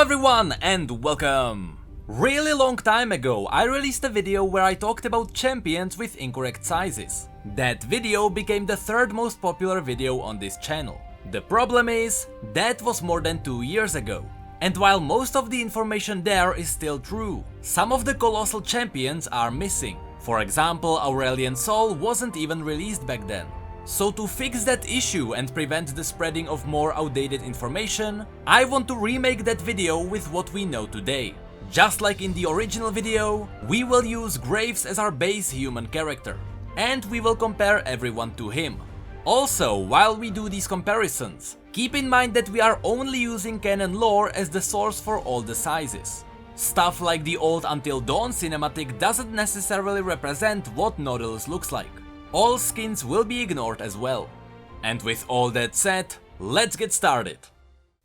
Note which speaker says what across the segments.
Speaker 1: everyone and welcome! Really long time ago I released a video where I talked about champions with incorrect sizes. That video became the third most popular video on this channel. The problem is, that was more than 2 years ago. And while most of the information there is still true, some of the colossal champions are missing. For example, Aurelion Sol wasn't even released back then. So to fix that issue and prevent the spreading of more outdated information, I want to remake that video with what we know today. Just like in the original video, we will use Graves as our base human character, and we will compare everyone to him. Also, while we do these comparisons, keep in mind that we are only using canon lore as the source for all the sizes. Stuff like the old Until Dawn cinematic doesn't necessarily represent what Nautilus looks like. All skins will be ignored as well. And with all that said, let's get started.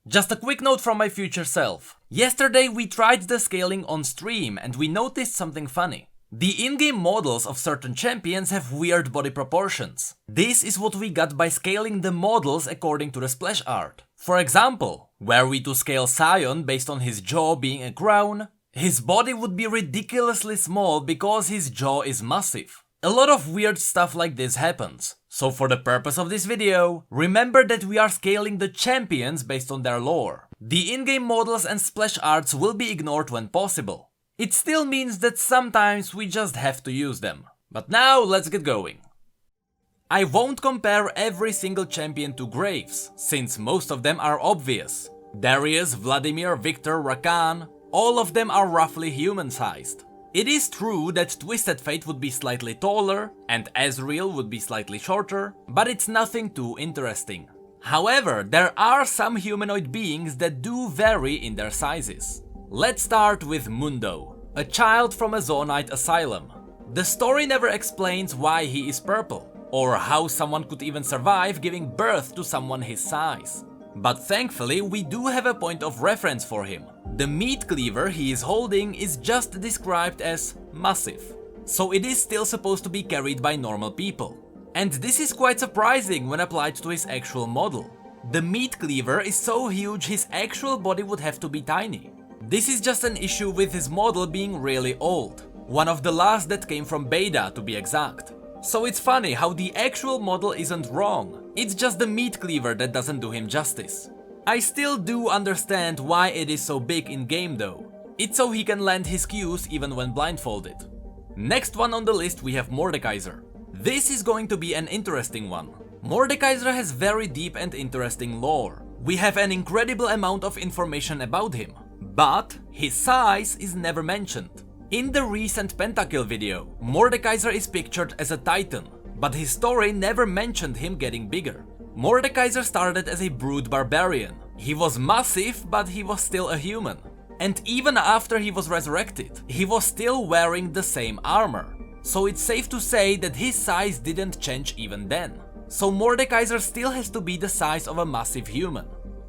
Speaker 1: Just a quick note from my future self. Yesterday we tried the scaling on stream and we noticed something funny. The in-game models of certain champions have weird body proportions. This is what we got by scaling the models according to the splash art. For example, were we to scale Sion based on his jaw being a crown, his body would be ridiculously small because his jaw is massive. A lot of weird stuff like this happens, so for the purpose of this video, remember that we are scaling the champions based on their lore. The in-game models and splash arts will be ignored when possible. It still means that sometimes we just have to use them. But now let's get going. I won't compare every single champion to Graves, since most of them are obvious. Darius, Vladimir, Victor, Rakan, all of them are roughly human-sized. It is true that Twisted Fate would be slightly taller and Ezreal would be slightly shorter, but it's nothing too interesting. However, there are some humanoid beings that do vary in their sizes. Let's start with Mundo, a child from a Zoanite asylum. The story never explains why he is purple, or how someone could even survive giving birth to someone his size. But thankfully we do have a point of reference for him. The meat cleaver he is holding is just described as massive, so it is still supposed to be carried by normal people. And this is quite surprising when applied to his actual model. The meat cleaver is so huge his actual body would have to be tiny. This is just an issue with his model being really old, one of the last that came from beta to be exact. So it's funny how the actual model isn't wrong, it's just the meat cleaver that doesn't do him justice. I still do understand why it is so big in game though. It's so he can land his Qs even when blindfolded. Next one on the list we have Mordekaiser. This is going to be an interesting one. Mordekaiser has very deep and interesting lore. We have an incredible amount of information about him, but his size is never mentioned. In the recent Pentakill video, Mordekaiser is pictured as a titan, but his story never mentioned him getting bigger. Mordekaiser started as a brute barbarian. He was massive, but he was still a human. And even after he was resurrected, he was still wearing the same armor. So it's safe to say that his size didn't change even then. So Mordekaiser still has to be the size of a massive human.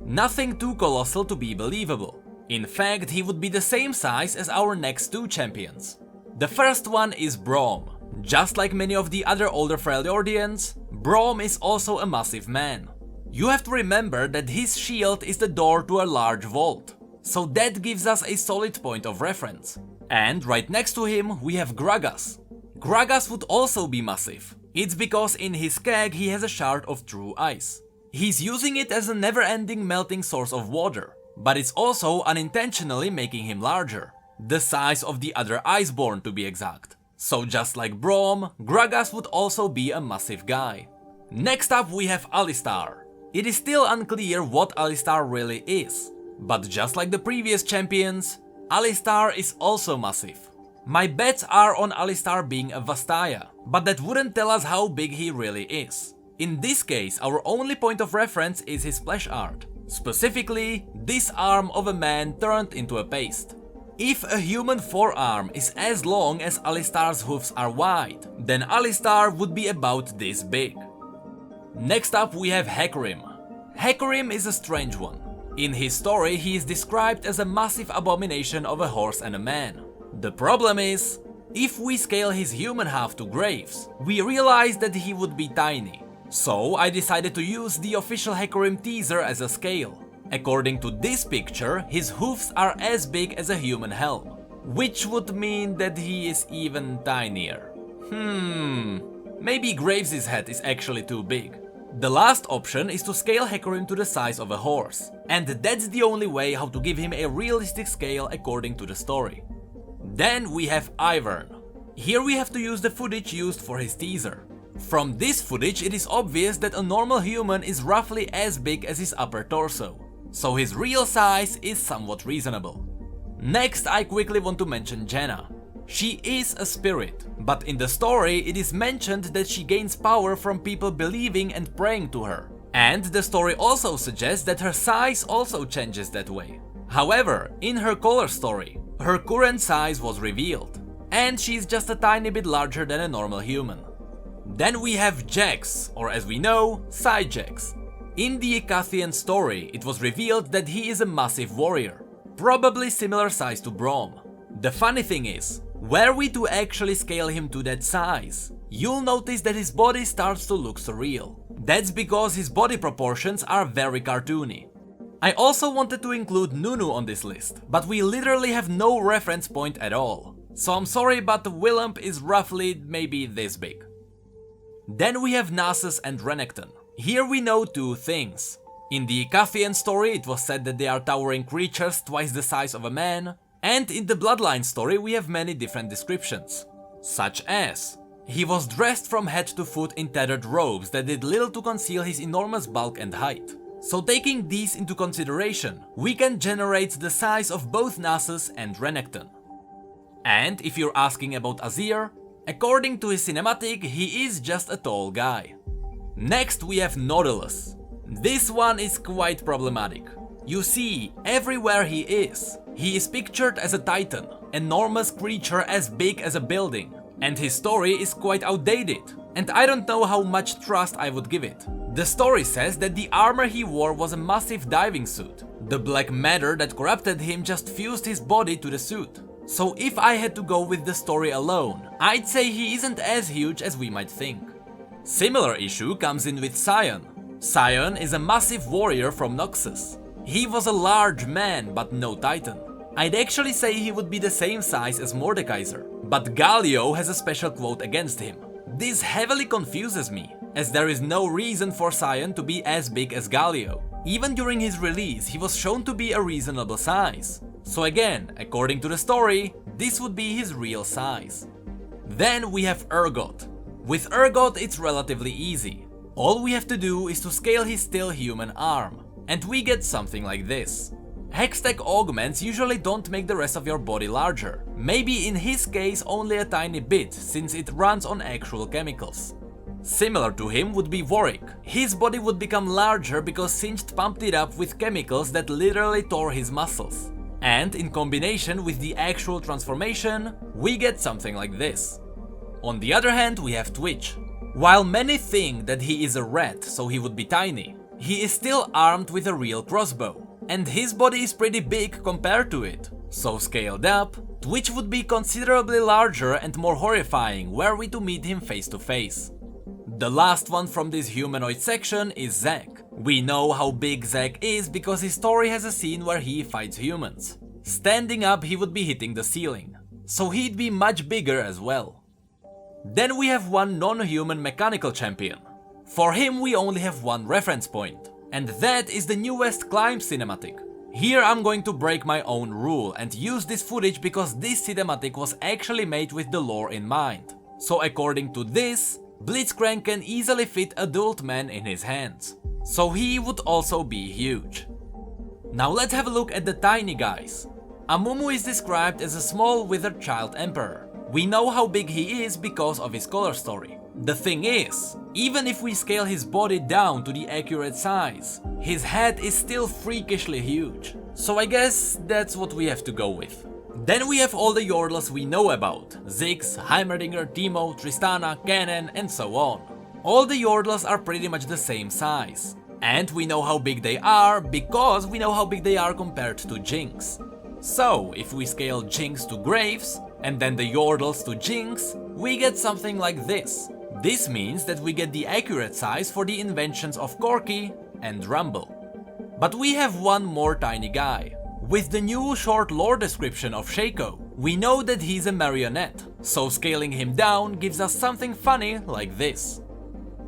Speaker 1: Nothing too colossal to be believable. In fact, he would be the same size as our next two champions. The first one is Brawn. Just like many of the other older Freljordians, Brawn is also a massive man. You have to remember that his shield is the door to a large vault, so that gives us a solid point of reference. And right next to him we have Gragas. Gragas would also be massive. It's because in his keg he has a shard of true ice. He's using it as a never-ending melting source of water, but it's also unintentionally making him larger. The size of the other Iceborn to be exact. So just like Brawn, Gragas would also be a massive guy. Next up we have Alistar. It is still unclear what Alistar really is, but just like the previous champions, Alistar is also massive. My bets are on Alistar being a Vastaya, but that wouldn't tell us how big he really is. In this case, our only point of reference is his splash art, specifically this arm of a man turned into a paste. If a human forearm is as long as Alistar's hoofs are wide, then Alistar would be about this big. Next up we have Hecarim. Hecarim is a strange one. In his story he is described as a massive abomination of a horse and a man. The problem is, if we scale his human half to Graves, we realize that he would be tiny. So I decided to use the official Hecarim teaser as a scale. According to this picture, his hoofs are as big as a human helm, which would mean that he is even tinier. Maybe Graves' head is actually too big. The last option is to scale Hecarim to the size of a horse, and that's the only way how to give him a realistic scale according to the story. Then we have Ivor. Here we have to use the footage used for his teaser. From this footage it is obvious that a normal human is roughly as big as his upper torso, so his real size is somewhat reasonable. Next, I quickly want to mention Jenna. She is a spirit, but in the story it is mentioned that she gains power from people believing and praying to her. And the story also suggests that her size also changes that way. However, in her color story, her current size was revealed, and she's just a tiny bit larger than a normal human. Then we have Jax, or as we know, CZECH. In the Icathian story, it was revealed that he is a massive warrior, probably similar size to Brawn. The funny thing is, were we to actually scale him to that size, you'll notice that his body starts to look surreal. That's because his body proportions are very cartoony. I also wanted to include Nunu on this list, but we literally have no reference point at all. So I'm sorry, but Willump is roughly maybe this big. Then we have Nasus and Renekton. Here we know two things. In the Icathian story it was said that they are towering creatures twice the size of a man, and in the Bloodline story we have many different descriptions, such as he was dressed from head to foot in tattered robes that did little to conceal his enormous bulk and height. So taking these into consideration, we can generate the size of both Nasus and Renekton. And if you're asking about Azir, according to his cinematic, he is just a tall guy. Next we have Nautilus. This one is quite problematic. You see, everywhere he is pictured as a titan, enormous creature as big as a building, and his story is quite outdated, and I don't know how much trust I would give it. The story says that the armor he wore was a massive diving suit. The black matter that corrupted him just fused his body to the suit. So if I had to go with the story alone, I'd say he isn't as huge as we might think. Similar issue comes in with Sion. Sion is a massive warrior from Noxus. He was a large man, but no titan. I'd actually say he would be the same size as Mordekaiser, but Gallio has a special quote against him. This heavily confuses me, as there is no reason for Sion to be as big as Gallio. Even during his release, he was shown to be a reasonable size. So again, according to the story, this would be his real size. Then we have Ergot. With Ergot it's relatively easy. All we have to do is to scale his still human arm, and we get something like this. Hextech augments usually don't make the rest of your body larger. Maybe in his case only a tiny bit, since it runs on actual chemicals. Similar to him would be Warwick. His body would become larger because Singed pumped it up with chemicals that literally tore his muscles. And in combination with the actual transformation, we get something like this. On the other hand, we have Twitch. While many think that he is a rat, so he would be tiny, he is still armed with a real crossbow, and his body is pretty big compared to it. So scaled up, Twitch would be considerably larger and more horrifying were we to meet him face to face. The last one from this humanoid section is CZECH. We know how big CZECH is because his story has a scene where he fights humans. Standing up he would be hitting the ceiling, so he'd be much bigger as well. Then we have one non-human mechanical champion. For him we only have one reference point, and that is the newest Climb cinematic. Here I'm going to break my own rule and use this footage because this cinematic was actually made with the lore in mind. So according to this, Blitzcrank can easily fit adult man in his hands, so he would also be huge. Now let's have a look at the tiny guys. Amumu is described as a small withered child emperor. We know how big he is because of his color story. The thing is, even if we scale his body down to the accurate size, his head is still freakishly huge. So I guess that's what we have to go with. Then we have all the Yordles we know about: Ziggs, Heimerdinger, Teemo, Tristana, Ganon, and so on. All the Yordles are pretty much the same size. And we know how big they are because we know how big they are compared to Jinx. So if we scale Jinx to Graves, and then the Yordles to Jinx, we get something like this. This means that we get the accurate size for the inventions of Corki and Rumble. But we have one more tiny guy. With the new short lore description of Shaco, we know that he's a marionette, so scaling him down gives us something funny like this.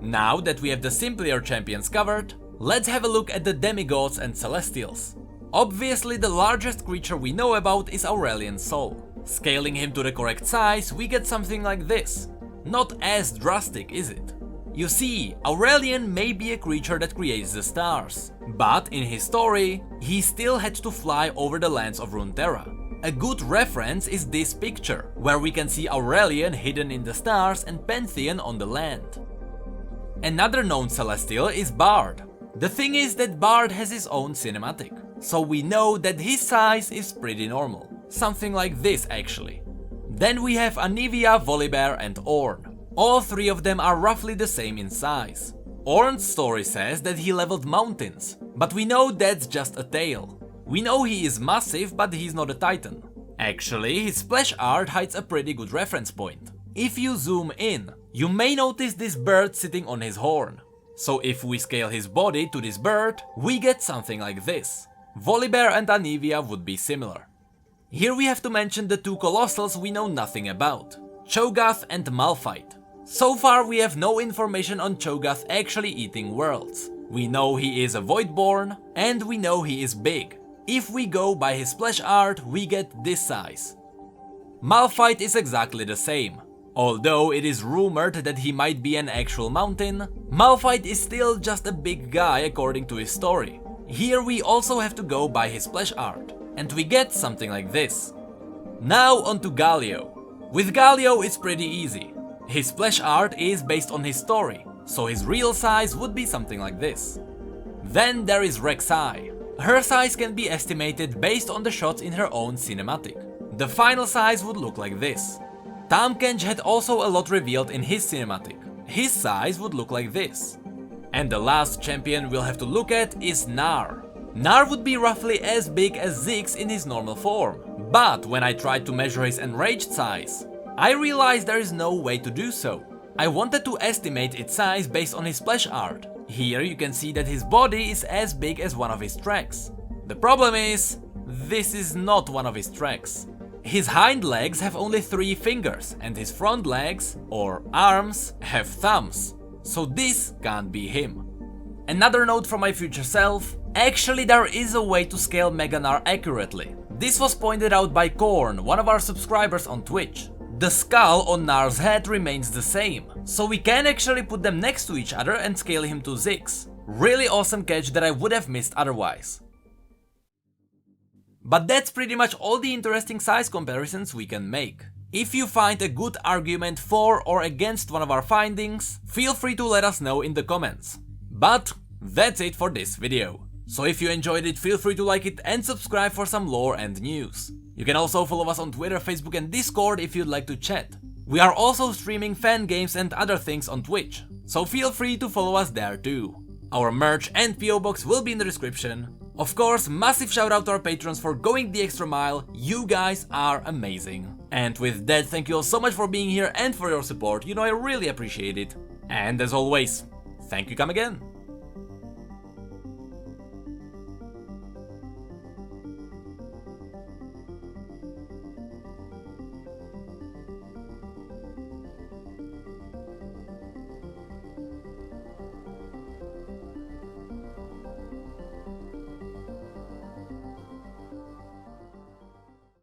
Speaker 1: Now that we have the simpler champions covered, let's have a look at the Demigods and Celestials. Obviously the largest creature we know about is Aurelion Sol. Scaling him to the correct size, we get something like this. Not as drastic, is it? You see, Aurelion may be a creature that creates the stars, but in his story, he still had to fly over the lands of Runeterra. A good reference is this picture, where we can see Aurelion hidden in the stars and Pantheon on the land. Another known Celestial is Bard. The thing is that Bard has his own cinematic, so we know that his size is pretty normal. Something like this actually. Then we have Anivia, Volibear and Ornn. All three of them are roughly the same in size. Ornn's story says that he leveled mountains, but we know that's just a tale. We know he is massive, but he's not a titan. Actually, his splash art hides a pretty good reference point. If you zoom in, you may notice this bird sitting on his horn. So if we scale his body to this bird, we get something like this. Volibear and Anivia would be similar. Here we have to mention the two colossals we know nothing about, Cho'Gath and Malphite. So far we have no information on Cho'Gath actually eating worlds. We know he is a Voidborn, and we know he is big. If we go by his splash art, we get this size. Malphite is exactly the same. Although it is rumored that he might be an actual mountain, Malphite is still just a big guy according to his story. Here we also have to go by his splash art, and we get something like this. Now onto Gallio. With Gallio it's pretty easy. His splash art is based on his story, so his real size would be something like this. Then there is Reksai. Her size can be estimated based on the shots in her own cinematic. The final size would look like this. Tahm had also a lot revealed in his cinematic. His size would look like this. And the last champion we'll have to look at is Gnar. Gnar would be roughly as big as CZECH in his normal form, but when I tried to measure his enraged size, I realized there is no way to do so. I wanted to estimate its size based on his splash art. Here you can see that his body is as big as one of his tracks. The problem is, this is not one of his tracks. His hind legs have only 3 fingers and his front legs, or arms, have thumbs. So this can't be him. Another note from my future self, actually there is a way to scale Mega Gnar accurately. This was pointed out by Korn, one of our subscribers on Twitch. The skull on Gnar's head remains the same, so we can actually put them next to each other and scale him to CZECH. Really awesome catch that I would have missed otherwise. But that's pretty much all the interesting size comparisons we can make. If you find a good argument for or against one of our findings, feel free to let us know in the comments. But that's it for this video. So if you enjoyed it, feel free to like it and subscribe for some lore and news. You can also follow us on Twitter, Facebook and Discord if you'd like to chat. We are also streaming fan games and other things on Twitch, so feel free to follow us there too. Our merch and P.O. Box will be in the description. Of course, massive shout out to our patrons for going the extra mile, you guys are amazing. And with that, thank you all so much for being here and for your support, you know I really appreciate it. And as always, thank you come again.